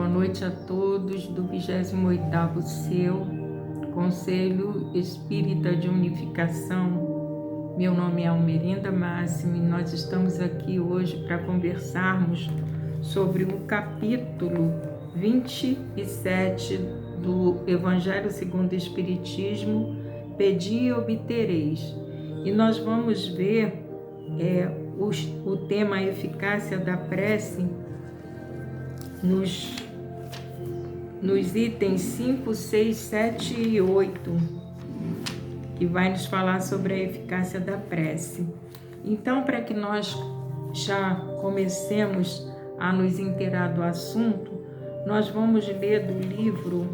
Boa noite a todos do 28º Seu Conselho Espírita de Unificação. Meu nome é Almerinda Máximo e nós estamos aqui hoje para conversarmos sobre o capítulo 27 do Evangelho segundo o Espiritismo, Pedi e obtereis. E nós vamos ver o tema eficácia da prece nos itens 5, 6, 7 e 8, que vai nos falar sobre a eficácia da prece. Então, para que nós já comecemos a nos inteirar do assunto, nós vamos ler do livro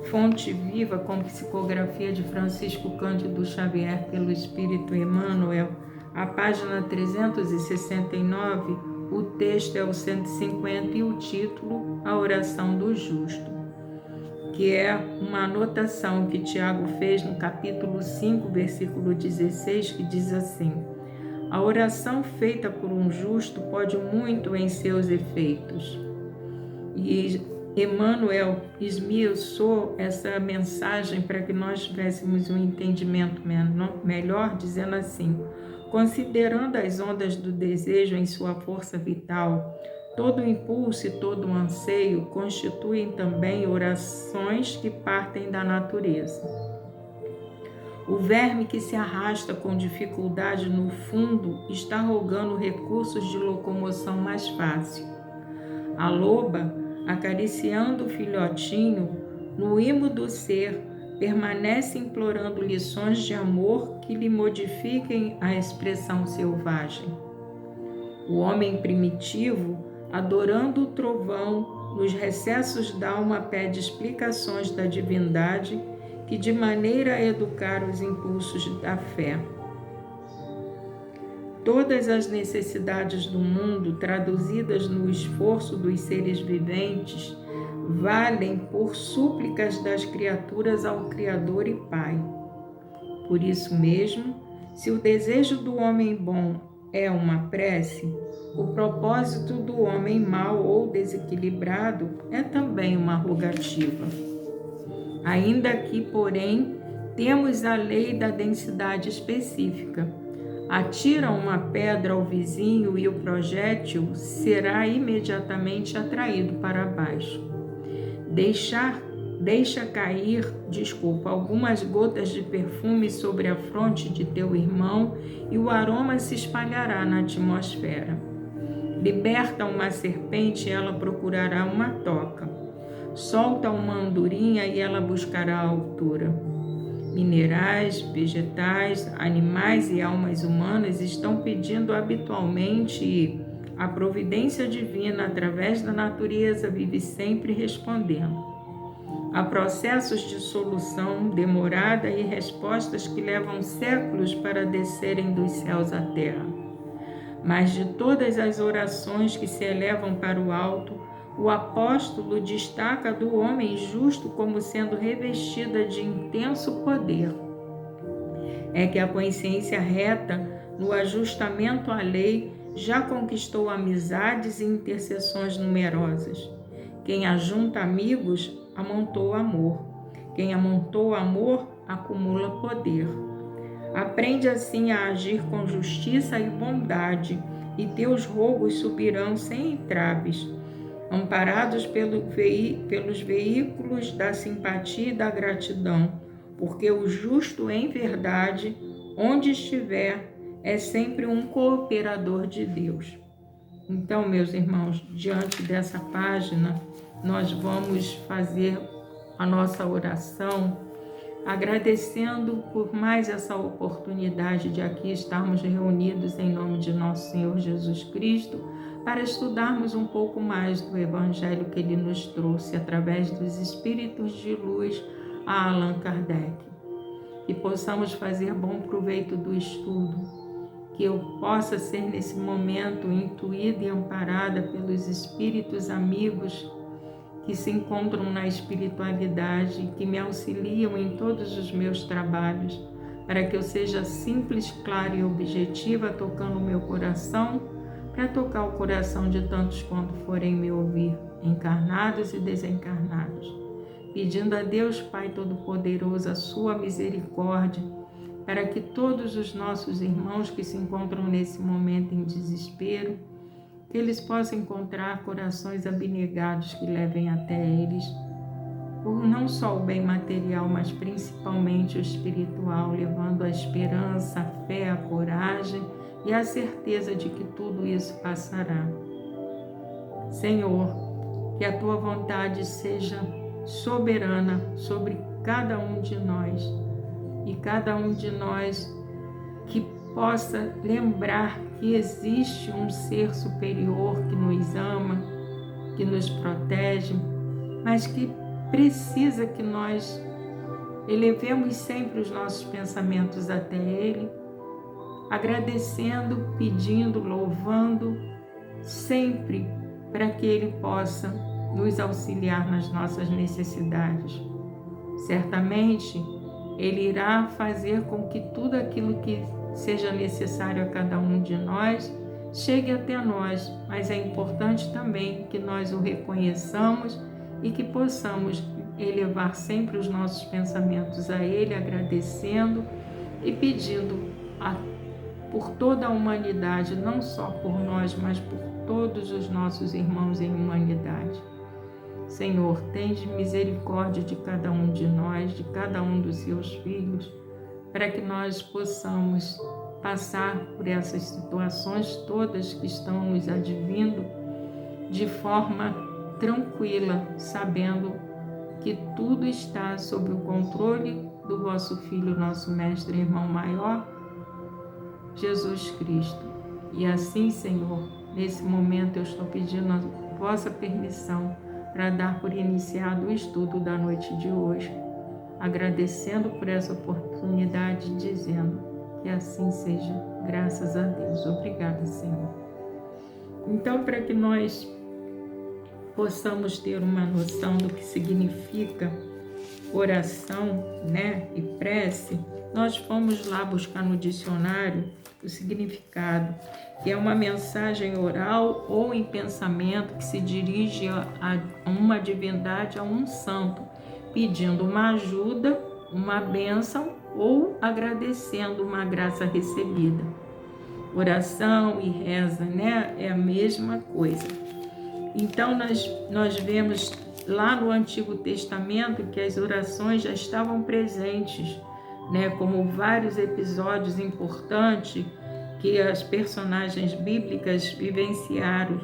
Fonte Viva, com psicografia de Francisco Cândido Xavier pelo Espírito Emmanuel, a página 369, o texto é o 150 e o título, A Oração do Justo, que é uma anotação que Tiago fez no capítulo 5, versículo 16, que diz assim: a oração feita por um justo pode muito em seus efeitos. E Emmanuel esmiuçou essa mensagem para que nós tivéssemos um entendimento melhor, dizendo assim: considerando as ondas do desejo em sua força vital, todo impulso e todo anseio constituem também orações que partem da natureza. O verme que se arrasta com dificuldade no fundo está rogando recursos de locomoção mais fácil. A loba, acariciando o filhotinho, no imo do ser, permanece implorando lições de amor que lhe modifiquem a expressão selvagem. O homem primitivo, adorando o trovão, nos recessos da alma pede explicações da divindade que de maneira a educar os impulsos da fé. Todas as necessidades do mundo, traduzidas no esforço dos seres viventes, valem por súplicas das criaturas ao Criador e Pai. Por isso mesmo, se o desejo do homem bom é uma prece, o propósito do homem mau ou desequilibrado é também uma rogativa. Ainda que, porém, temos a lei da densidade específica. Atira uma pedra ao vizinho e o projétil será imediatamente atraído para baixo. Deixa cair, algumas gotas de perfume sobre a fronte de teu irmão e o aroma se espalhará na atmosfera. Liberta uma serpente e ela procurará uma toca. Solta uma andorinha e ela buscará a altura. Minerais, vegetais, animais e almas humanas estão pedindo habitualmente e a providência divina, através da natureza, vive sempre respondendo. Há processos de solução demorada e respostas que levam séculos para descerem dos céus à terra. Mas de todas as orações que se elevam para o alto, o apóstolo destaca do homem justo como sendo revestida de intenso poder. É que a consciência reta, no ajustamento à lei, já conquistou amizades e intercessões numerosas. Quem ajunta amigos, amontou amor. Quem amontou amor, acumula poder. Aprende assim a agir com justiça e bondade, e teus rogos subirão sem entraves, amparados pelos veículos da simpatia e da gratidão, porque o justo em verdade, onde estiver, é sempre um cooperador de Deus. Então, meus irmãos, diante dessa página, nós vamos fazer a nossa oração, agradecendo por mais essa oportunidade de aqui estarmos reunidos em nome de nosso Senhor Jesus Cristo, para estudarmos um pouco mais do Evangelho que Ele nos trouxe através dos Espíritos de Luz a Allan Kardec. Que possamos fazer bom proveito do estudo, que eu possa ser nesse momento intuída e amparada pelos Espíritos amigos que se encontram na espiritualidade e que me auxiliam em todos os meus trabalhos, para que eu seja simples, clara e objetiva, tocando o meu coração, para tocar o coração de tantos quanto forem me ouvir, encarnados e desencarnados, pedindo a Deus Pai Todo-Poderoso a sua misericórdia, para que todos os nossos irmãos que se encontram nesse momento em desespero, que eles possam encontrar corações abnegados que levem até eles por não só o bem material, mas principalmente o espiritual, levando a esperança, a fé, a coragem e a certeza de que tudo isso passará. Senhor, que a Tua vontade seja soberana sobre cada um de nós, e cada um de nós que possa lembrar que existe um ser superior que nos ama, que nos protege, mas que precisa que nós elevemos sempre os nossos pensamentos até Ele, agradecendo, pedindo, louvando, sempre para que Ele possa nos auxiliar nas nossas necessidades. Certamente, Ele irá fazer com que tudo aquilo que seja necessário a cada um de nós chegue até nós, mas é importante também que nós o reconheçamos e que possamos elevar sempre os nossos pensamentos a Ele, agradecendo e pedindo por toda a humanidade, não só por nós, mas por todos os nossos irmãos em humanidade. Senhor, tende misericórdia de cada um de nós, de cada um dos seus filhos, para que nós possamos passar por essas situações todas que estão nos advindo de forma tranquila, sabendo que tudo está sob o controle do vosso Filho, nosso Mestre e Irmão maior, Jesus Cristo. E assim, Senhor, nesse momento eu estou pedindo a vossa permissão para dar por iniciado o estudo da noite de hoje, agradecendo por essa oportunidade, dizendo que assim seja, graças a Deus. Obrigada, Senhor. Então, para que nós possamos ter uma noção do que significa oração, e prece, nós fomos lá buscar no dicionário o significado, que é uma mensagem oral ou em pensamento que se dirige a uma divindade, a um santo, pedindo uma ajuda, uma bênção ou agradecendo uma graça recebida. Oração e reza, é a mesma coisa. Então nós vemos lá no Antigo Testamento que as orações já estavam presentes, como vários episódios importantes que as personagens bíblicas vivenciaram.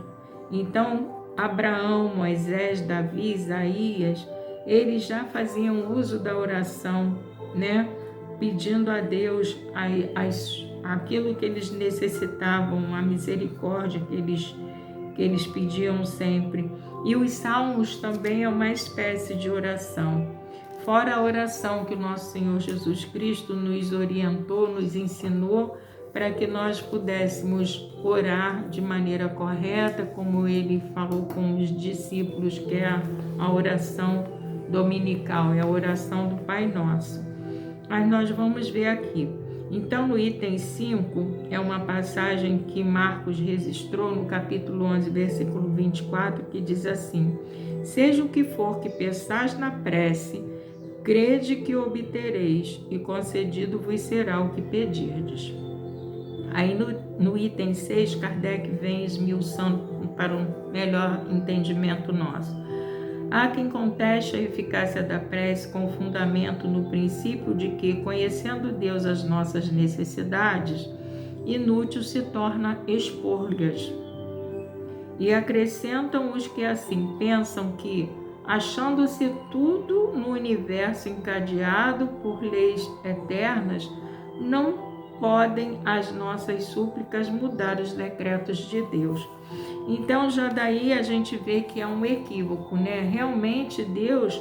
Então, Abraão, Moisés, Davi, Isaías, eles já faziam uso da oração, pedindo a Deus aquilo que eles necessitavam, a misericórdia que eles pediam sempre. E os salmos também é uma espécie de oração. Fora a oração que o nosso Senhor Jesus Cristo nos orientou, nos ensinou, para que nós pudéssemos orar de maneira correta, como ele falou com os discípulos, que é a oração dominical, é a oração do Pai Nosso. Mas nós vamos ver aqui. Então, no item 5, é uma passagem que Marcos registrou no capítulo 11, versículo 24, que diz assim: seja o que for que peçais na prece, crede que obtereis, e concedido vos será o que pedirdes. Aí no item 6, Kardec vem esmiuçando para um melhor entendimento nosso. Há quem conteste a eficácia da prece com fundamento no princípio de que, conhecendo Deus as nossas necessidades, inútil se torna expor-lhes. E acrescentam os que assim pensam que, achando-se tudo no universo encadeado por leis eternas, não podem as nossas súplicas mudar os decretos de Deus. Então, já daí a gente vê que é um equívoco, Realmente, Deus,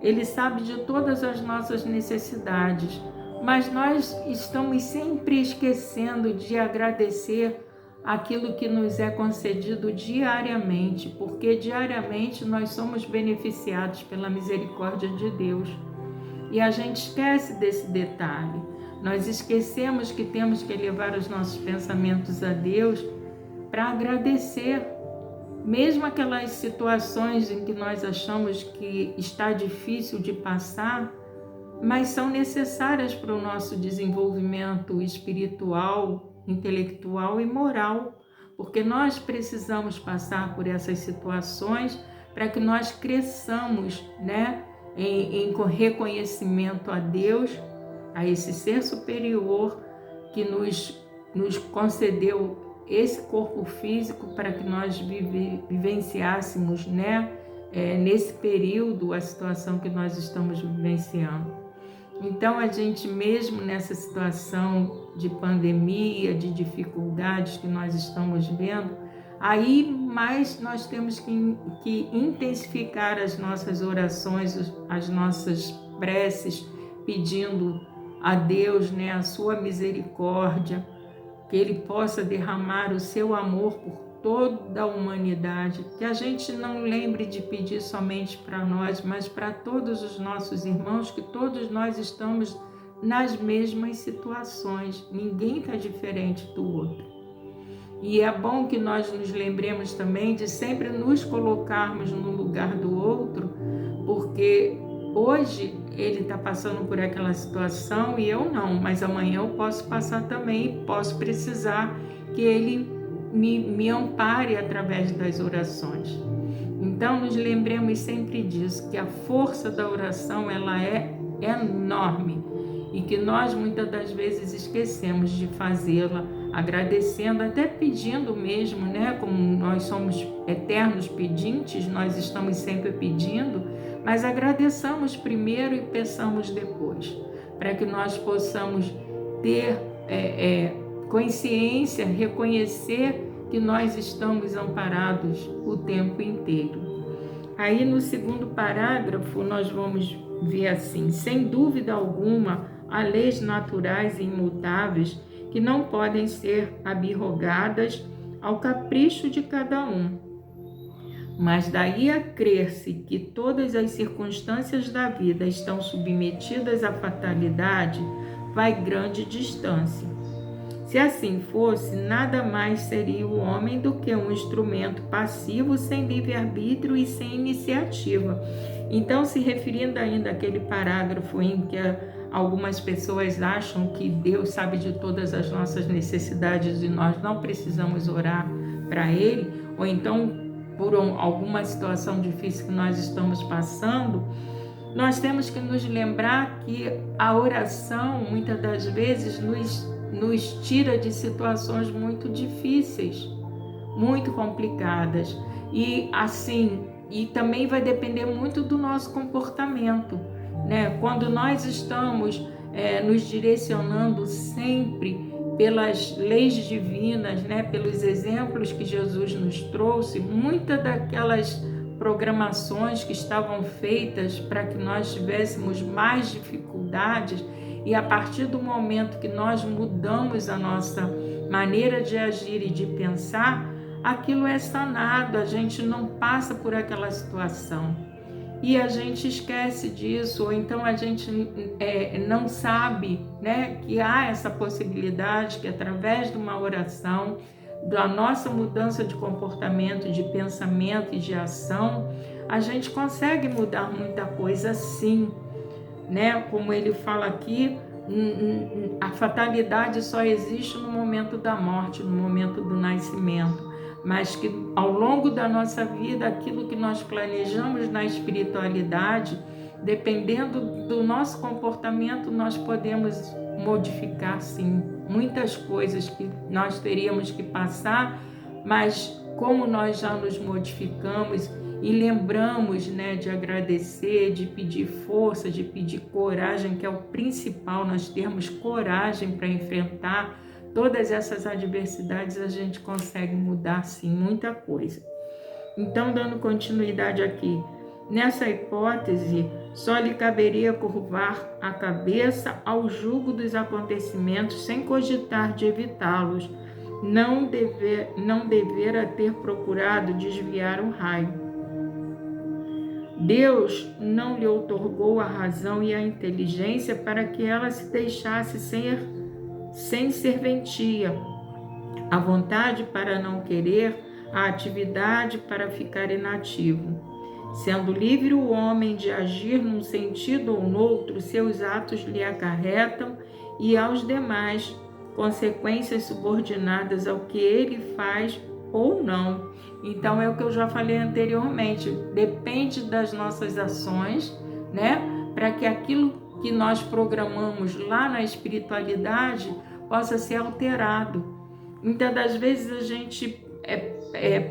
Ele sabe de todas as nossas necessidades, mas nós estamos sempre esquecendo de agradecer aquilo que nos é concedido diariamente, porque diariamente nós somos beneficiados pela misericórdia de Deus. E a gente esquece desse detalhe. Nós esquecemos que temos que elevar os nossos pensamentos a Deus para agradecer, mesmo aquelas situações em que nós achamos que está difícil de passar, mas são necessárias para o nosso desenvolvimento espiritual, intelectual e moral, porque nós precisamos passar por essas situações para que nós cresçamos, né, em reconhecimento a Deus, a esse ser superior que nos concedeu esse corpo físico para que nós vivenciássemos, né, nesse período a situação que nós estamos vivenciando. Então, a gente mesmo nessa situação de pandemia, de dificuldades que nós estamos vendo, aí mais nós temos que intensificar as nossas orações, as nossas preces, pedindo a Deus, né, a sua misericórdia, que Ele possa derramar o seu amor por toda a humanidade, que a gente não lembre de pedir somente para nós, mas para todos os nossos irmãos, que todos nós estamos nas mesmas situações, ninguém está diferente do outro. E é bom que nós nos lembremos também de sempre nos colocarmos no lugar do outro, porque hoje ele está passando por aquela situação e eu não, mas amanhã eu posso passar também e posso precisar que ele me ampare através das orações. Então nos lembremos sempre disso, que a força da oração ela é enorme e que nós muitas das vezes esquecemos de fazê-la, agradecendo, até pedindo mesmo, né? Como nós somos eternos pedintes, nós estamos sempre pedindo, mas agradeçamos primeiro e peçamos depois, para que nós possamos ter consciência, reconhecer que nós estamos amparados o tempo inteiro. Aí no segundo parágrafo nós vamos ver assim: sem dúvida alguma, há leis naturais e imutáveis que não podem ser abrogadas ao capricho de cada um. Mas daí a crer-se que todas as circunstâncias da vida estão submetidas à fatalidade, vai grande distância. Se assim fosse, nada mais seria o homem do que um instrumento passivo, sem livre-arbítrio e sem iniciativa. Então, se referindo ainda àquele parágrafo em que algumas pessoas acham que Deus sabe de todas as nossas necessidades e nós não precisamos orar para Ele, ou então por alguma situação difícil que nós estamos passando, nós temos que nos lembrar que a oração, muitas das vezes, nos tira de situações muito difíceis, muito complicadas. E assim, e também vai depender muito do nosso comportamento, né? Quando nós estamos nos direcionando sempre pelas leis divinas, né? Pelos exemplos que Jesus nos trouxe, muitas daquelas programações que estavam feitas para que nós tivéssemos mais dificuldades, e a partir do momento que nós mudamos a nossa maneira de agir e de pensar, aquilo é sanado, a gente não passa por aquela situação. E a gente esquece disso, ou então a gente não sabe, né, que há essa possibilidade que através de uma oração, da nossa mudança de comportamento, de pensamento e de ação, a gente consegue mudar muita coisa sim, né? Como ele fala aqui, a fatalidade só existe no momento da morte, no momento do nascimento, mas que ao longo da nossa vida, aquilo que nós planejamos na espiritualidade, dependendo do nosso comportamento, nós podemos modificar sim muitas coisas que nós teríamos que passar, mas como nós já nos modificamos e lembramos, né, de agradecer, de pedir força, de pedir coragem, que é o principal, nós termos coragem para enfrentar todas essas adversidades, a gente consegue mudar sim muita coisa. Então, dando continuidade aqui, nessa hipótese, só lhe caberia curvar a cabeça ao jugo dos acontecimentos sem cogitar de evitá-los, não devera ter procurado desviar o raio. Deus não lhe outorgou a razão e a inteligência para que ela se deixasse sem serventia a vontade para não querer, a atividade para ficar inativo. Sendo livre o homem de agir num sentido ou noutro, seus atos lhe acarretam e aos demais consequências subordinadas ao que ele faz ou não. Então é o que eu já falei anteriormente, depende das nossas ações, né? Para que aquilo que nós programamos lá na espiritualidade possa ser alterado. Muitas das vezes a gente,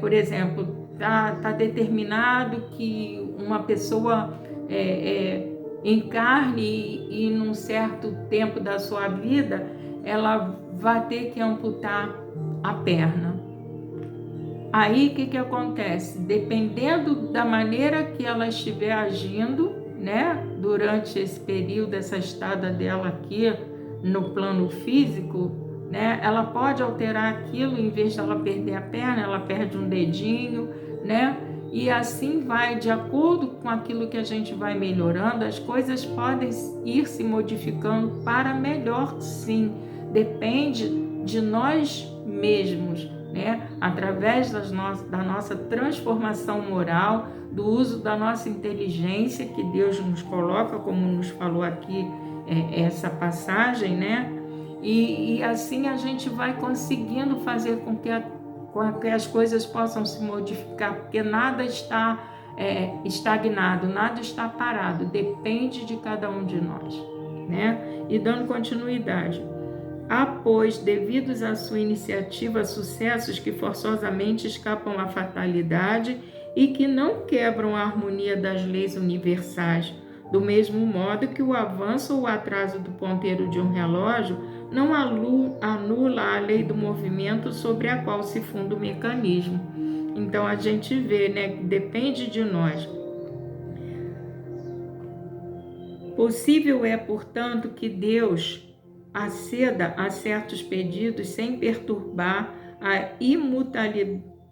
por exemplo, tá determinado que uma pessoa encarne e num certo tempo da sua vida ela vai ter que amputar a perna. Aí o que acontece? Dependendo da maneira que ela estiver agindo, né, durante esse período, essa estada dela aqui no plano físico, né, ela pode alterar aquilo, em vez de ela perder a perna, ela perde um dedinho, né? E assim vai, de acordo com aquilo que a gente vai melhorando, as coisas podem ir se modificando para melhor, sim. Depende de nós mesmos, né? Através da nossa transformação moral, do uso da nossa inteligência que Deus nos coloca, como nos falou aqui essa passagem, né? E assim a gente vai conseguindo fazer com que as coisas possam se modificar, porque nada está estagnado, nada está parado, depende de cada um de nós, né? E dando continuidade, há, pois, devidos à sua iniciativa, sucessos que forçosamente escapam à fatalidade e que não quebram a harmonia das leis universais, do mesmo modo que o avanço ou o atraso do ponteiro de um relógio não anula a lei do movimento sobre a qual se funda o mecanismo. Então a gente vê, né, que depende de nós. Possível é, portanto, que Deus aceda a certos pedidos sem perturbar a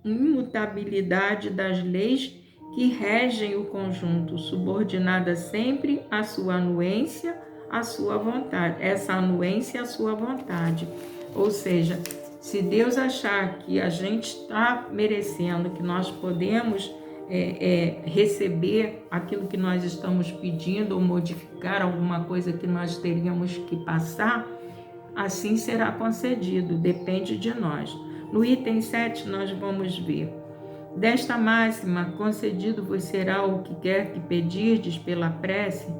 imutabilidade das leis que regem o conjunto, subordinada sempre à sua anuência, à sua vontade. Essa anuência à sua vontade. Ou seja, se Deus achar que a gente está merecendo, que nós podemos receber aquilo que nós estamos pedindo ou modificar alguma coisa que nós teríamos que passar, assim será concedido, depende de nós. No item 7 nós vamos ver: desta máxima, concedido-vos será o que quer que pedirdes pela prece,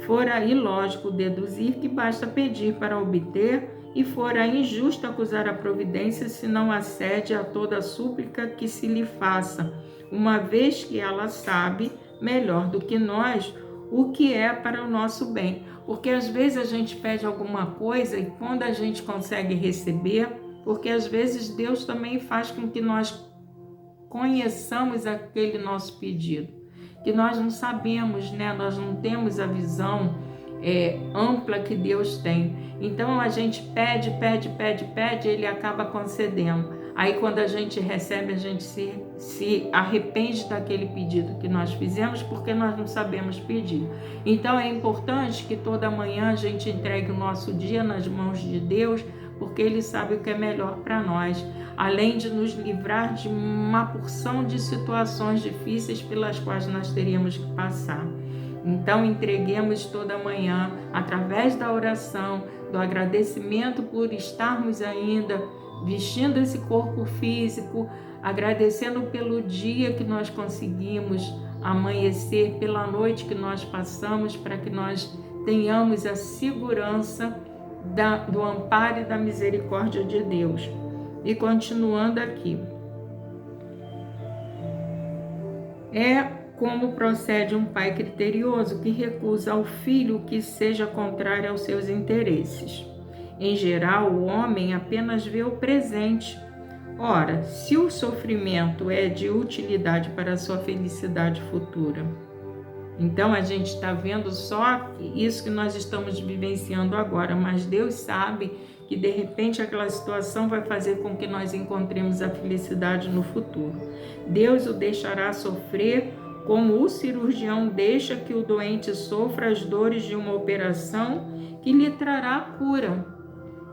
fora ilógico deduzir que basta pedir para obter, e fora injusto acusar a providência se não acede a toda súplica que se lhe faça, uma vez que ela sabe melhor do que nós o que é para o nosso bem. Porque às vezes a gente pede alguma coisa e quando a gente consegue receber, porque às vezes Deus também faz com que nós conheçamos aquele nosso pedido, que nós não sabemos, né? Nós não temos a visão ampla que Deus tem. Então a gente pede, ele acaba concedendo. Aí quando a gente recebe, a gente se arrepende daquele pedido que nós fizemos, porque nós não sabemos pedir. Então é importante que toda manhã a gente entregue o nosso dia nas mãos de Deus, porque Ele sabe o que é melhor para nós, além de nos livrar de uma porção de situações difíceis pelas quais nós teríamos que passar. Então entreguemos toda manhã, através da oração, do agradecimento por estarmos ainda vestindo esse corpo físico, agradecendo pelo dia que nós conseguimos amanhecer, pela noite que nós passamos, para que nós tenhamos a segurança do amparo e da misericórdia de Deus. E continuando aqui, como procede um pai criterioso que recusa ao filho que seja contrário aos seus interesses. Em geral, o homem apenas vê o presente. Ora, se o sofrimento é de utilidade para a sua felicidade futura, então a gente está vendo só isso que nós estamos vivenciando agora, mas Deus sabe que de repente aquela situação vai fazer com que nós encontremos a felicidade no futuro. Deus o deixará sofrer como o cirurgião deixa que o doente sofra as dores de uma operação que lhe trará cura.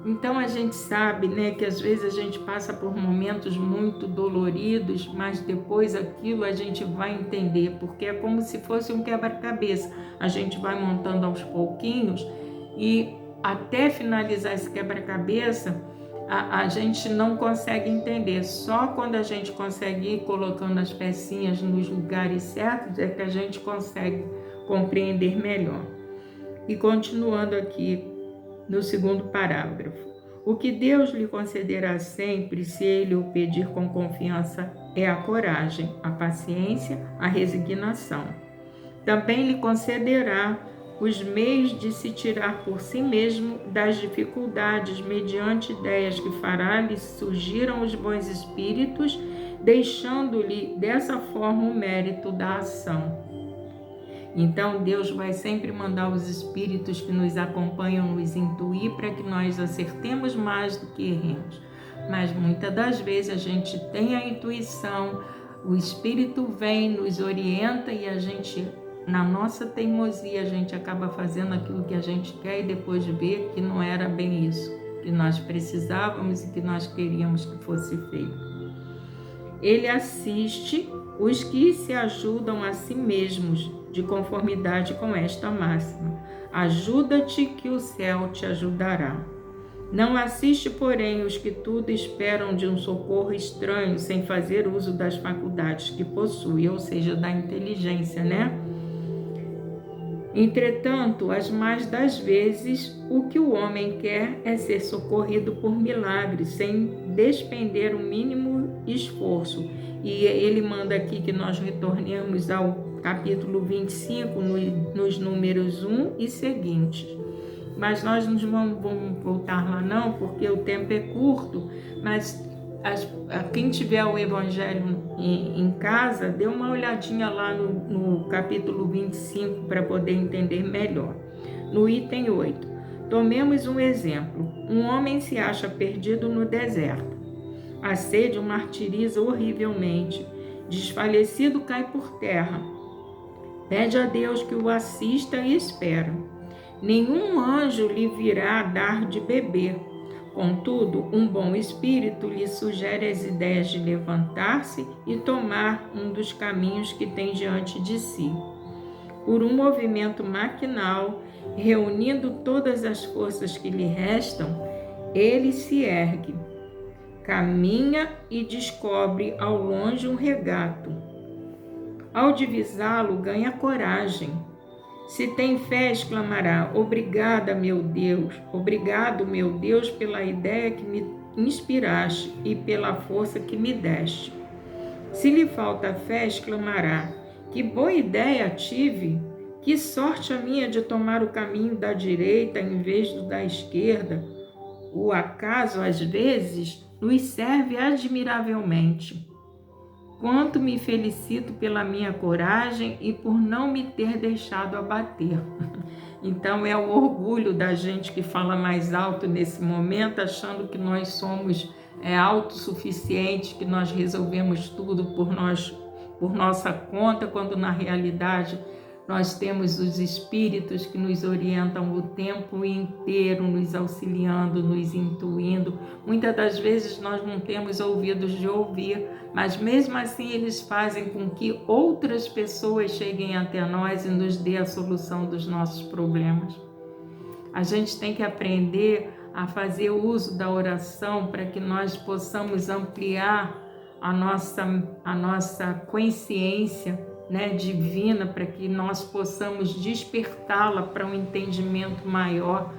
Então a gente sabe, né, que às vezes a gente passa por momentos muito doloridos, mas depois aquilo a gente vai entender, porque é como se fosse um quebra-cabeça. A gente vai montando aos pouquinhos e até finalizar esse quebra-cabeça, a gente não consegue entender. Só quando a gente consegue ir colocando as pecinhas nos lugares certos é que a gente consegue compreender melhor. E continuando aqui no segundo parágrafo. O que Deus lhe concederá sempre, se ele o pedir com confiança, é a coragem, a paciência, a resignação. Também lhe concederá os meios de se tirar por si mesmo das dificuldades, mediante ideias que fará lhe surgiram os bons espíritos, deixando-lhe dessa forma o mérito da ação. Então Deus vai sempre mandar os espíritos que nos acompanham nos intuir para que nós acertemos mais do que erremos. Mas muitas das vezes a gente tem a intuição, o espírito vem, nos orienta e a gente, na nossa teimosia, a gente acaba fazendo aquilo que a gente quer e depois vê que não era bem isso que nós precisávamos e que nós queríamos que fosse feito. Ele assiste os que se ajudam a si mesmos, de conformidade com esta máxima: ajuda-te que o céu te ajudará. Não assiste, porém, os que tudo esperam de um socorro estranho, sem fazer uso das faculdades que possui, ou seja, da inteligência, né? Entretanto, as mais das vezes, o que o homem quer é ser socorrido por milagres, sem despender o mínimo esforço. E ele manda aqui que nós retornemos ao capítulo 25, nos números 1 e seguintes. Mas nós não vamos voltar lá não, porque o tempo é curto, mas quem tiver o Evangelho em casa, dê uma olhadinha lá no capítulo 25 para poder entender melhor. No item 8, tomemos um exemplo. Um homem se acha perdido no deserto. A sede o martiriza horrivelmente. Desfalecido, cai por terra. Pede a Deus que o assista e espera. Nenhum anjo lhe virá dar de beber. Contudo, um bom espírito lhe sugere as ideias de levantar-se e tomar um dos caminhos que tem diante de si. Por um movimento maquinal, reunindo todas as forças que lhe restam, ele se ergue, caminha e descobre ao longe um regato. Ao divisá-lo, ganha coragem. Se tem fé, exclamará: obrigada, meu Deus, obrigado, meu Deus, pela ideia que me inspiraste e pela força que me deste. Se lhe falta fé, exclamará: que boa ideia tive, que sorte a minha de tomar o caminho da direita em vez do da esquerda. O acaso, às vezes, nos serve admiravelmente. Quanto me felicito pela minha coragem e por não me ter deixado abater. Então é o orgulho da gente que fala mais alto nesse momento, achando que nós somos autossuficientes, que nós resolvemos tudo por nossa conta, quando na realidade nós temos os espíritos que nos orientam o tempo inteiro, nos auxiliando, nos intuindo. Muitas das vezes nós não temos ouvidos de ouvir, mas mesmo assim eles fazem com que outras pessoas cheguem até nós e nos dê a solução dos nossos problemas. A gente tem que aprender a fazer uso da oração para que nós possamos ampliar a nossa consciência, divina, para que nós possamos despertá-la para um entendimento maior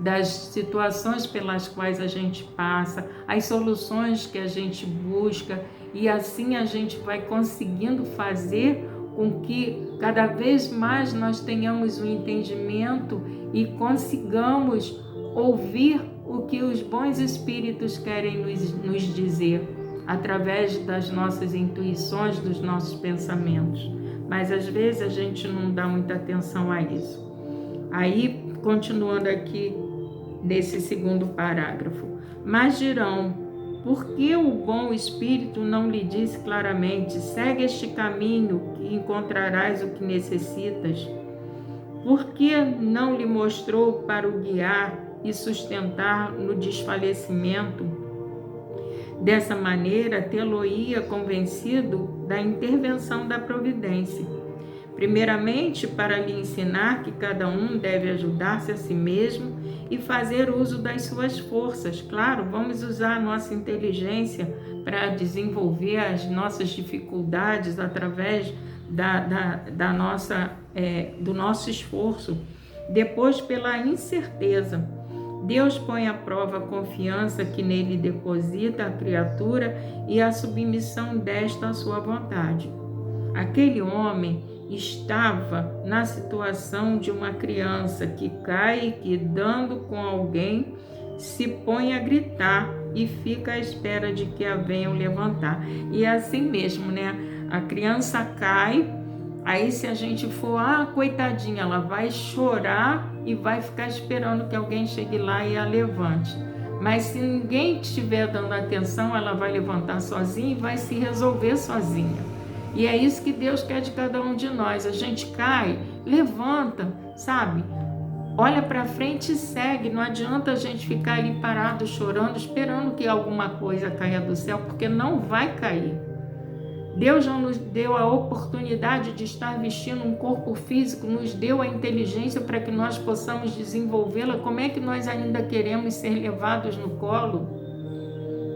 das situações pelas quais a gente passa, as soluções que a gente busca, e assim a gente vai conseguindo fazer com que cada vez mais nós tenhamos um entendimento e consigamos ouvir o que os bons espíritos querem nos dizer, através das nossas intuições, dos nossos pensamentos. Mas às vezes a gente não dá muita atenção a isso. Aí, continuando aqui nesse segundo parágrafo: mas dirão, por que o bom espírito não lhe disse claramente: segue este caminho e encontrarás o que necessitas? Por que não lhe mostrou para o guiar e sustentar no desfalecimento. Dessa maneira, tê-lo-ia convencido da intervenção da providência. Primeiramente, para lhe ensinar que cada um deve ajudar-se a si mesmo e fazer uso das suas forças. Claro, vamos usar a nossa inteligência para desenvolver as nossas dificuldades através do nosso esforço. Depois, pela incerteza. Deus põe à prova a confiança que nele deposita a criatura e a submissão desta à sua vontade. Aquele homem estava na situação de uma criança que cai e que, dando com alguém, se põe a gritar e fica à espera de que a venham levantar. E é assim mesmo, né? A criança cai, aí se a gente for, coitadinha, ela vai chorar e vai ficar esperando que alguém chegue lá e a levante. Mas se ninguém estiver dando atenção, ela vai levantar sozinha e vai se resolver sozinha. E é isso que Deus quer de cada um de nós. A gente cai, levanta, sabe? Olha para frente e segue. Não adianta a gente ficar ali parado, chorando, esperando que alguma coisa caia do céu, porque não vai cair. Deus já nos deu a oportunidade de estar vestindo um corpo físico, nos deu a inteligência para que nós possamos desenvolvê-la. Como é que nós ainda queremos ser levados no colo?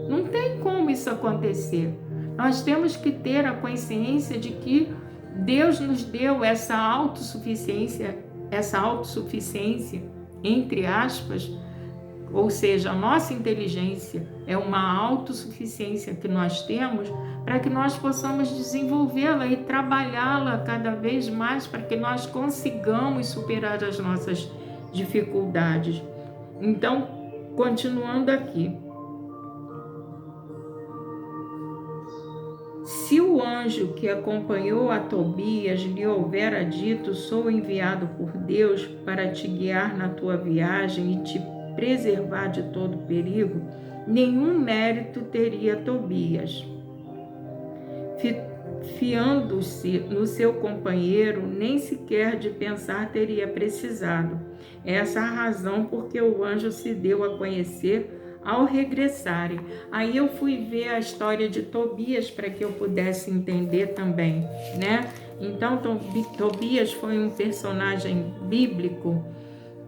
Não tem como isso acontecer. Nós temos que ter a consciência de que Deus nos deu essa autossuficiência, entre aspas, ou seja, a nossa inteligência é uma autossuficiência que nós temos para que nós possamos desenvolvê-la e trabalhá-la cada vez mais para que nós consigamos superar as nossas dificuldades. Então, continuando aqui. Se o anjo que acompanhou a Tobias lhe houvera dito: sou enviado por Deus para te guiar na tua viagem e te preservar de todo perigo, nenhum mérito teria Tobias. Fiando-se no seu companheiro, nem sequer de pensar teria precisado. Essa é a razão por que o anjo se deu a conhecer ao regressarem. Aí eu fui ver a história de Tobias para que eu pudesse entender também, né? Então, Tobias foi um personagem bíblico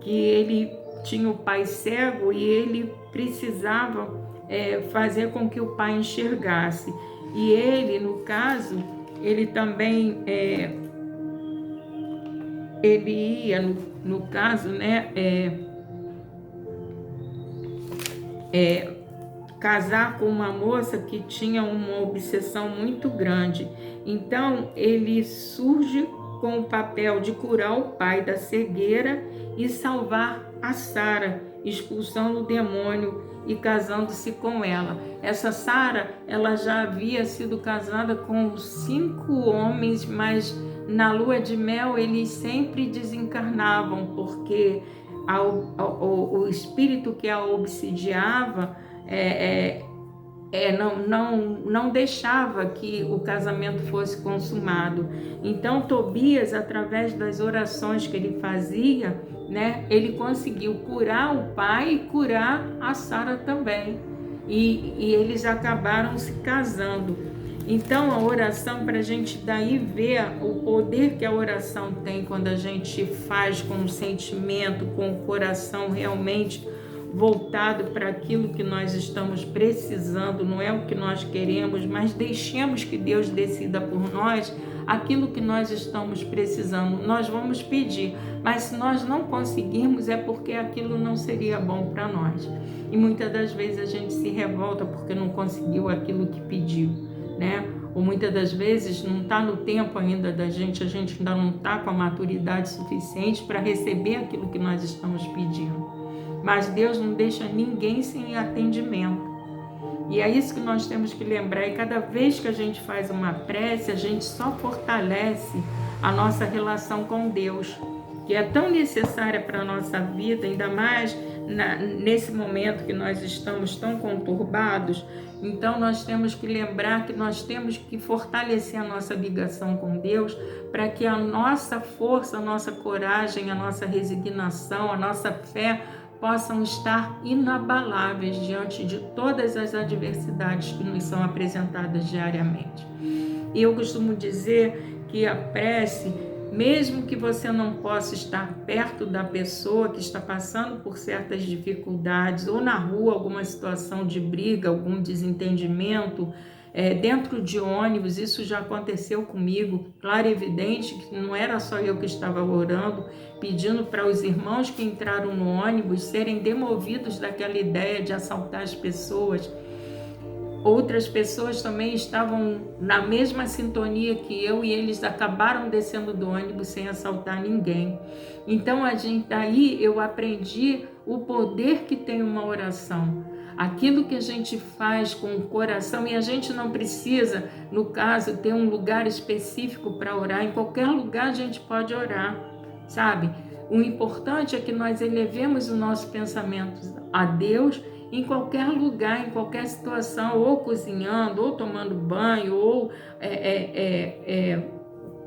que ele tinha o pai cego e ele precisava fazer com que o pai enxergasse. E ele, no caso, ele também ele ia, no caso, né, casar com uma moça que tinha uma obsessão muito grande. Então, ele surge com o papel de curar o pai da cegueira e salvar a Sara, expulsando o demônio e casando-se com ela. Essa Sara, ela já havia sido casada com 5 homens, mas na lua de mel eles sempre desencarnavam, porque o espírito que a obsidiava não deixava que o casamento fosse consumado. Então Tobias, através das orações que ele fazia, né, ele conseguiu curar o pai e curar a Sara também. E eles acabaram se casando. Então a oração, para a gente daí ver o poder que a oração tem quando a gente faz com um sentimento, com o coração realmente voltado para aquilo que nós estamos precisando, não é o que nós queremos, mas deixemos que Deus decida por nós aquilo que nós estamos precisando. Nós vamos pedir, mas se nós não conseguirmos é porque aquilo não seria bom para nós. E muitas das vezes a gente se revolta porque não conseguiu aquilo que pediu, né? Ou muitas das vezes não está no tempo ainda da gente, a gente ainda não está com a maturidade suficiente para receber aquilo que nós estamos pedindo. Mas Deus não deixa ninguém sem atendimento. E é isso que nós temos que lembrar. E cada vez que a gente faz uma prece, a gente só fortalece a nossa relação com Deus, que é tão necessária para a nossa vida, ainda mais nesse momento que nós estamos tão conturbados. Então nós temos que lembrar que nós temos que fortalecer a nossa ligação com Deus para que a nossa força, a nossa coragem, a nossa resignação, a nossa fé possam estar inabaláveis diante de todas as adversidades que nos são apresentadas diariamente. E eu costumo dizer que a prece, mesmo que você não possa estar perto da pessoa que está passando por certas dificuldades, ou na rua, alguma situação de briga, algum desentendimento, dentro de ônibus, isso já aconteceu comigo, claro e evidente que não era só eu que estava orando, pedindo para os irmãos que entraram no ônibus serem demovidos daquela ideia de assaltar as pessoas. Outras pessoas também estavam na mesma sintonia que eu e eles acabaram descendo do ônibus sem assaltar ninguém. Então, aí eu aprendi o poder que tem uma oração. Aquilo que a gente faz com o coração, e a gente não precisa, no caso, ter um lugar específico para orar. Em qualquer lugar a gente pode orar, sabe? O importante é que nós elevemos o nosso pensamento a Deus em qualquer lugar, em qualquer situação, ou cozinhando, ou tomando banho, ou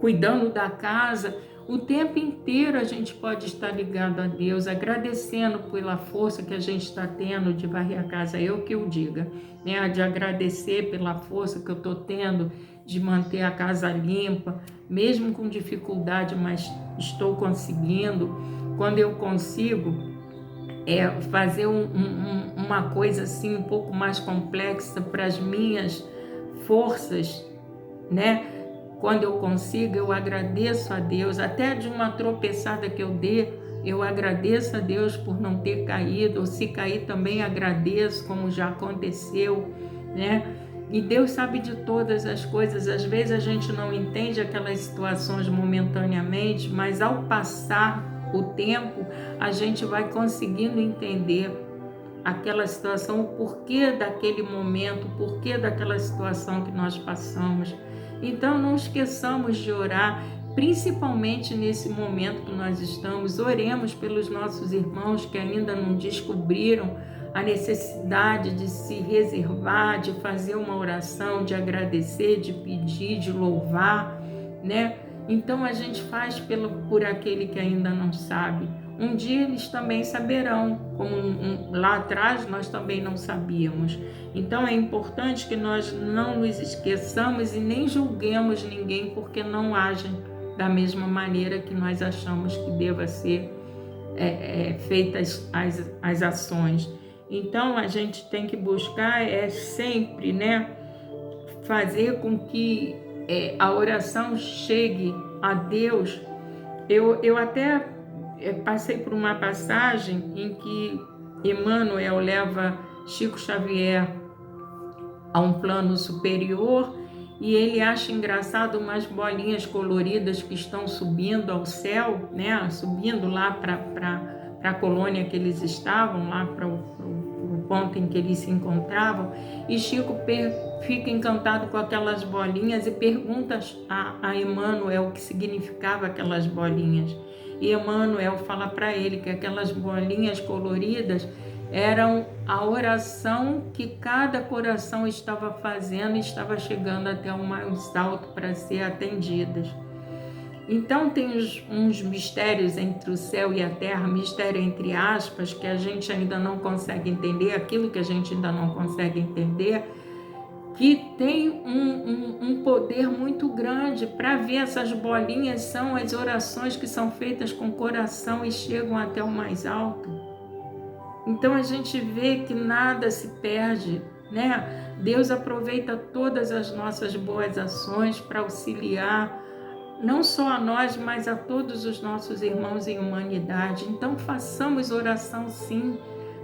cuidando da casa. O tempo inteiro a gente pode estar ligado a Deus, agradecendo pela força que a gente está tendo de varrer a casa, eu que o diga, né? De agradecer pela força que eu estou tendo de manter a casa limpa, mesmo com dificuldade, mas estou conseguindo. Quando eu consigo fazer uma coisa assim um pouco mais complexa para as minhas forças, né? Quando eu consigo, eu agradeço a Deus, até de uma tropeçada que eu dê, eu agradeço a Deus por não ter caído, ou se cair também agradeço, como já aconteceu, né? E Deus sabe de todas as coisas. Às vezes a gente não entende aquelas situações momentaneamente, mas ao passar o tempo, a gente vai conseguindo entender aquela situação, o porquê daquele momento, o porquê daquela situação que nós passamos. Então não esqueçamos de orar, principalmente nesse momento que nós estamos. Oremos pelos nossos irmãos que ainda não descobriram a necessidade de se reservar, de fazer uma oração, de agradecer, de pedir, de louvar, né? Então a gente faz por aquele que ainda não sabe. Um dia eles também saberão, como lá atrás nós também não sabíamos. Então é importante que nós não nos esqueçamos e nem julguemos ninguém porque não agem da mesma maneira que nós achamos que deva ser feitas as ações. Então a gente tem que buscar sempre, né, fazer com que a oração chegue a Deus. Eu até passei por uma passagem em que Emmanuel leva Chico Xavier a um plano superior e ele acha engraçado umas bolinhas coloridas que estão subindo ao céu, né? Subindo lá para a colônia que eles estavam, lá para o ponto em que eles se encontravam, e Chico fica encantado com aquelas bolinhas e pergunta a Emmanuel o que significava aquelas bolinhas. E Emmanuel fala para ele que aquelas bolinhas coloridas eram a oração que cada coração estava fazendo e estava chegando até o mais alto para ser atendidas. Então tem uns mistérios entre o céu e a terra, mistério entre aspas, que a gente ainda não consegue entender, aquilo que a gente ainda não consegue entender, que tem um poder muito grande. Para ver essas bolinhas, são as orações que são feitas com o coração e chegam até o mais alto. Então a gente vê que nada se perde, né? Deus aproveita todas as nossas boas ações para auxiliar não só a nós, mas a todos os nossos irmãos em humanidade. Então façamos oração sim,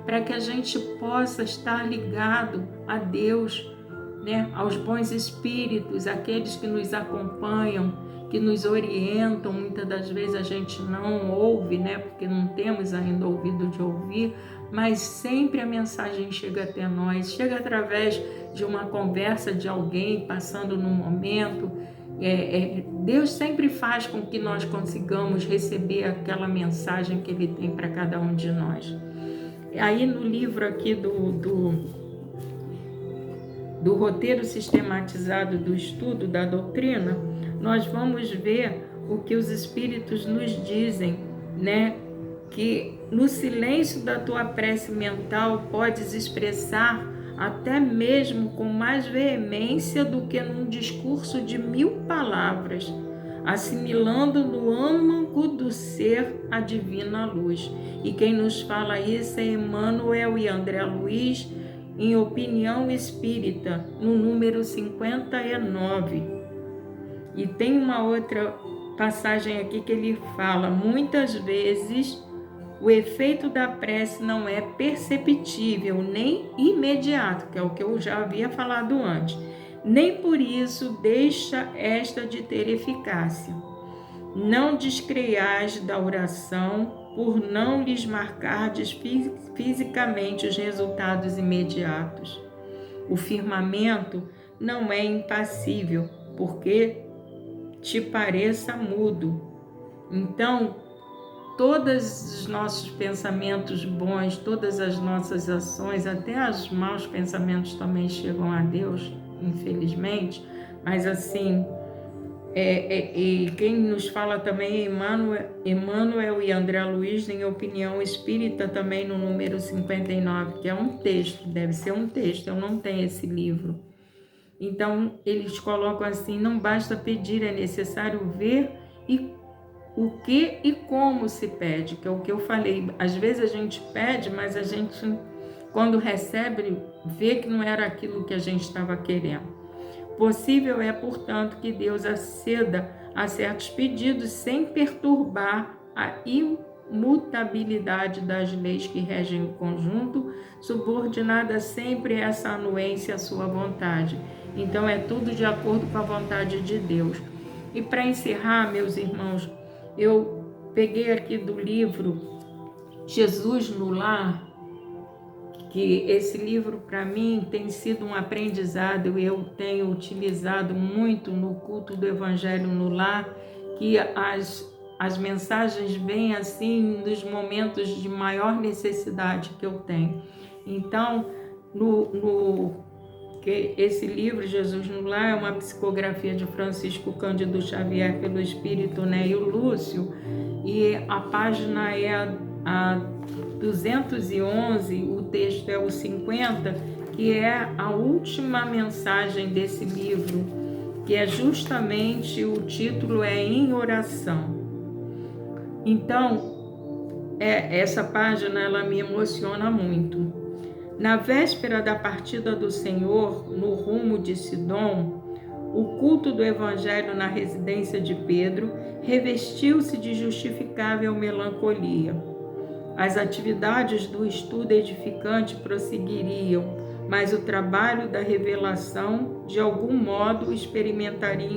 para que a gente possa estar ligado a Deus, né? Aos bons espíritos, aqueles que nos acompanham, que nos orientam. Muitas das vezes a gente não ouve, né? Porque não temos ainda ouvido de ouvir, mas sempre a mensagem chega até nós, chega através de uma conversa de alguém passando num momento. Deus sempre faz com que nós consigamos receber aquela mensagem que Ele tem para cada um de nós. Aí no livro aqui do roteiro sistematizado do estudo da doutrina, nós vamos ver o que os espíritos nos dizem, né? que no silêncio da tua prece mental podes expressar até mesmo com mais veemência do que num discurso de 1000 palavras, assimilando no âmago do ser a divina luz. E quem nos fala isso é Emmanuel e André Luiz, em Opinião Espírita, no número 59. E tem uma outra passagem aqui que ele fala: muitas vezes o efeito da prece não é perceptível nem imediato, que é o que eu já havia falado antes, nem por isso deixa esta de ter eficácia. Não descreiais da oração por não lhes marcardes fisicamente os resultados imediatos. O firmamento não é impassível, porque te pareça mudo. Então, todos os nossos pensamentos bons, todas as nossas ações, até os maus pensamentos também chegam a Deus, infelizmente, mas assim, e quem nos fala também é Emmanuel e André Luiz, em Opinião Espírita, também no número 59, que é um texto, deve ser um texto, eu não tenho esse livro. Então, eles colocam assim: não basta pedir, é necessário ver o que e como se pede, que é o que eu falei. Às vezes a gente pede, mas a gente, quando recebe, vê que não era aquilo que a gente estava querendo. Possível é, portanto, que Deus aceda a certos pedidos sem perturbar a imutabilidade das leis que regem o conjunto, subordinada sempre a essa anuência à sua vontade. Então é tudo de acordo com a vontade de Deus. E para encerrar, meus irmãos, eu peguei aqui do livro Jesus no Lar, que esse livro para mim tem sido um aprendizado, eu tenho utilizado muito no culto do Evangelho no Lar, que as mensagens vêm assim nos momentos de maior necessidade que eu tenho. Então, que esse livro, Jesus no Lar, é uma psicografia de Francisco Cândido Xavier pelo Espírito Neio Lúcio, e a página é a 211, o texto é o 50, que é a última mensagem desse livro, que é justamente, o título é Em Oração. Então, essa página ela me emociona muito. Na véspera da partida do Senhor, no rumo de Sidom, o culto do Evangelho na residência de Pedro revestiu-se de justificável melancolia. As atividades do estudo edificante prosseguiriam, mas o trabalho da revelação, de algum modo, experimentaria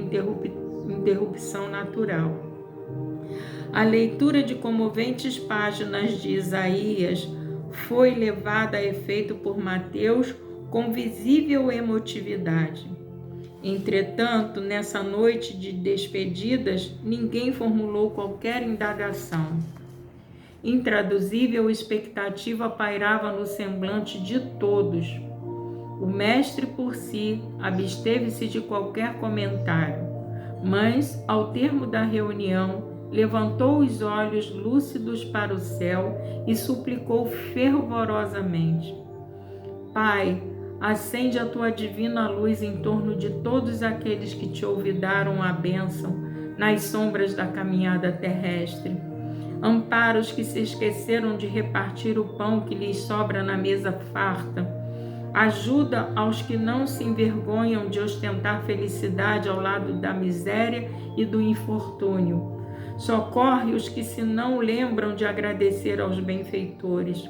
interrupção natural. A leitura de comoventes páginas de Isaías foi levada a efeito por Mateus com visível emotividade. Entretanto, nessa noite de despedidas, ninguém formulou qualquer indagação. Intraduzível expectativa pairava no semblante de todos. O mestre, por si, absteve-se de qualquer comentário, mas, ao termo da reunião, levantou os olhos lúcidos para o céu e suplicou fervorosamente: Pai, acende a tua divina luz em torno de todos aqueles que te olvidaram a bênção nas sombras da caminhada terrestre. Ampara os que se esqueceram de repartir o pão que lhes sobra na mesa farta. Ajuda aos que não se envergonham de ostentar felicidade ao lado da miséria e do infortúnio. Socorre os que se não lembram de agradecer aos benfeitores.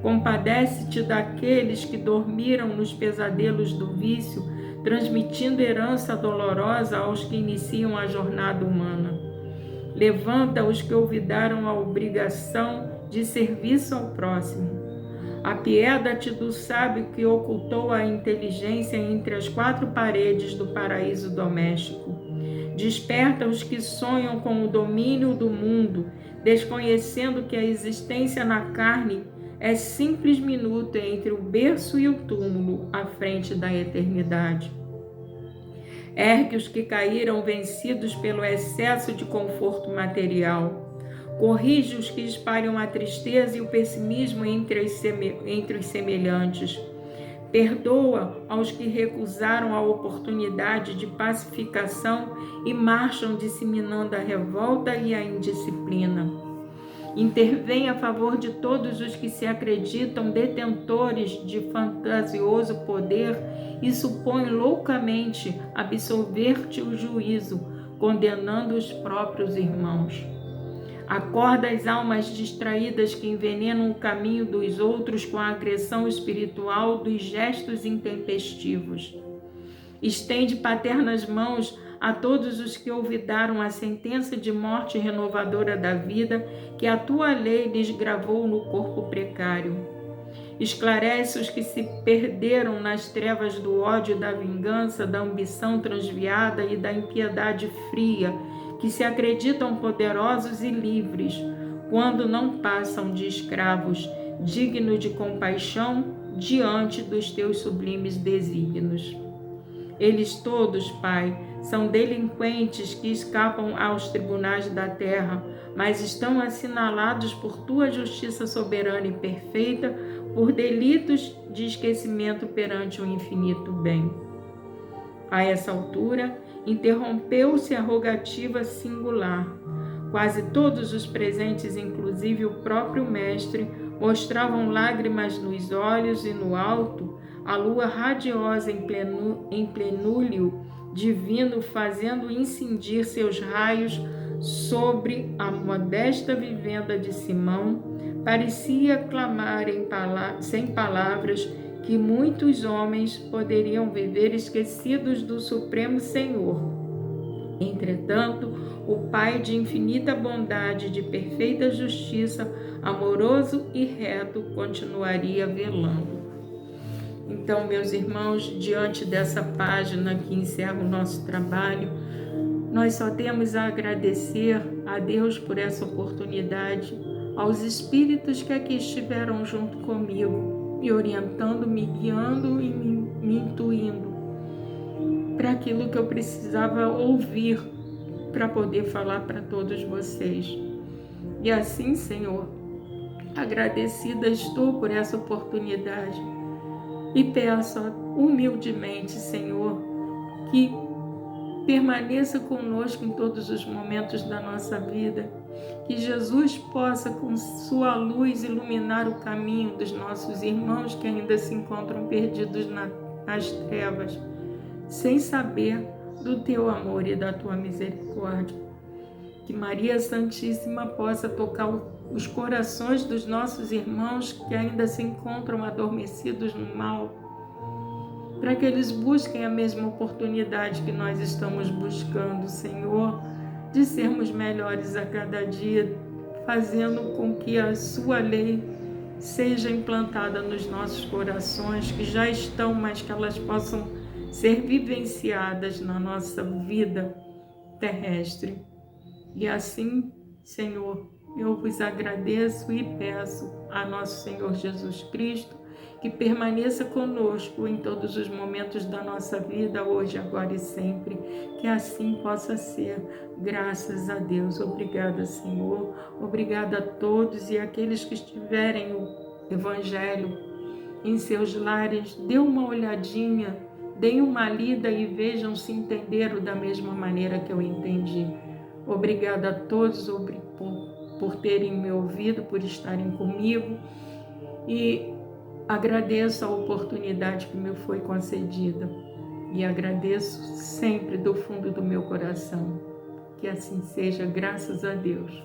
Compadece-te daqueles que dormiram nos pesadelos do vício, transmitindo herança dolorosa aos que iniciam a jornada humana. Levanta os que olvidaram a obrigação de serviço ao próximo. Apieda-te do sábio que ocultou a inteligência entre as 4 paredes do paraíso doméstico. Desperta os que sonham com o domínio do mundo, desconhecendo que a existência na carne é simples minuto entre o berço e o túmulo à frente da eternidade. Ergue os que caíram vencidos pelo excesso de conforto material. Corrige os que espalham a tristeza e o pessimismo entre os semelhantes. Perdoa aos que recusaram a oportunidade de pacificação e marcham disseminando a revolta e a indisciplina. Intervém a favor de todos os que se acreditam detentores de fantasioso poder e supõem loucamente absolver-te o juízo, condenando os próprios irmãos. Acorda as almas distraídas que envenenam o caminho dos outros com a agressão espiritual dos gestos intempestivos. Estende paternas mãos a todos os que olvidaram a sentença de morte renovadora da vida que a tua lei lhes gravou no corpo precário. Esclarece os que se perderam nas trevas do ódio e da vingança, da ambição transviada e da impiedade fria, que se acreditam poderosos e livres, quando não passam de escravos, dignos de compaixão diante dos teus sublimes desígnios. Eles todos, Pai, são delinquentes que escapam aos tribunais da terra, mas estão assinalados por tua justiça soberana e perfeita, por delitos de esquecimento perante o infinito bem. A essa altura, interrompeu-se a rogativa singular. Quase todos os presentes, inclusive o próprio mestre, mostravam lágrimas nos olhos e no alto, a lua radiosa em plenúlio divino, fazendo incindir seus raios sobre a modesta vivenda de Simão, parecia clamar sem palavras que muitos homens poderiam viver esquecidos do Supremo Senhor. Entretanto, o Pai de infinita bondade e de perfeita justiça, amoroso e reto, continuaria velando. Então, meus irmãos, diante dessa página que encerra o nosso trabalho, nós só temos a agradecer a Deus por essa oportunidade, aos espíritos que aqui estiveram junto comigo, me orientando, me guiando e me intuindo para aquilo que eu precisava ouvir para poder falar para todos vocês. E assim, Senhor, agradecida estou por essa oportunidade e peço humildemente, Senhor, que permaneça conosco em todos os momentos da nossa vida, que Jesus possa, com sua luz, iluminar o caminho dos nossos irmãos que ainda se encontram perdidos nas trevas, sem saber do teu amor e da tua misericórdia. Que Maria Santíssima possa tocar os corações dos nossos irmãos que ainda se encontram adormecidos no mal, para que eles busquem a mesma oportunidade que nós estamos buscando, Senhor, de sermos melhores a cada dia, fazendo com que a sua lei seja implantada nos nossos corações, que já estão, mas que elas possam ser vivenciadas na nossa vida terrestre. E assim, Senhor, eu vos agradeço e peço a nosso Senhor Jesus Cristo que permaneça conosco em todos os momentos da nossa vida, hoje, agora e sempre. Que assim possa ser. Graças a Deus. Obrigada, Senhor. Obrigada a todos e aqueles que estiverem o Evangelho em seus lares. Dê uma olhadinha, deem uma lida e vejam se entenderam da mesma maneira que eu entendi. Obrigada a todos por terem me ouvido, por estarem comigo, e agradeço a oportunidade que me foi concedida e agradeço sempre do fundo do meu coração. Que assim seja, graças a Deus.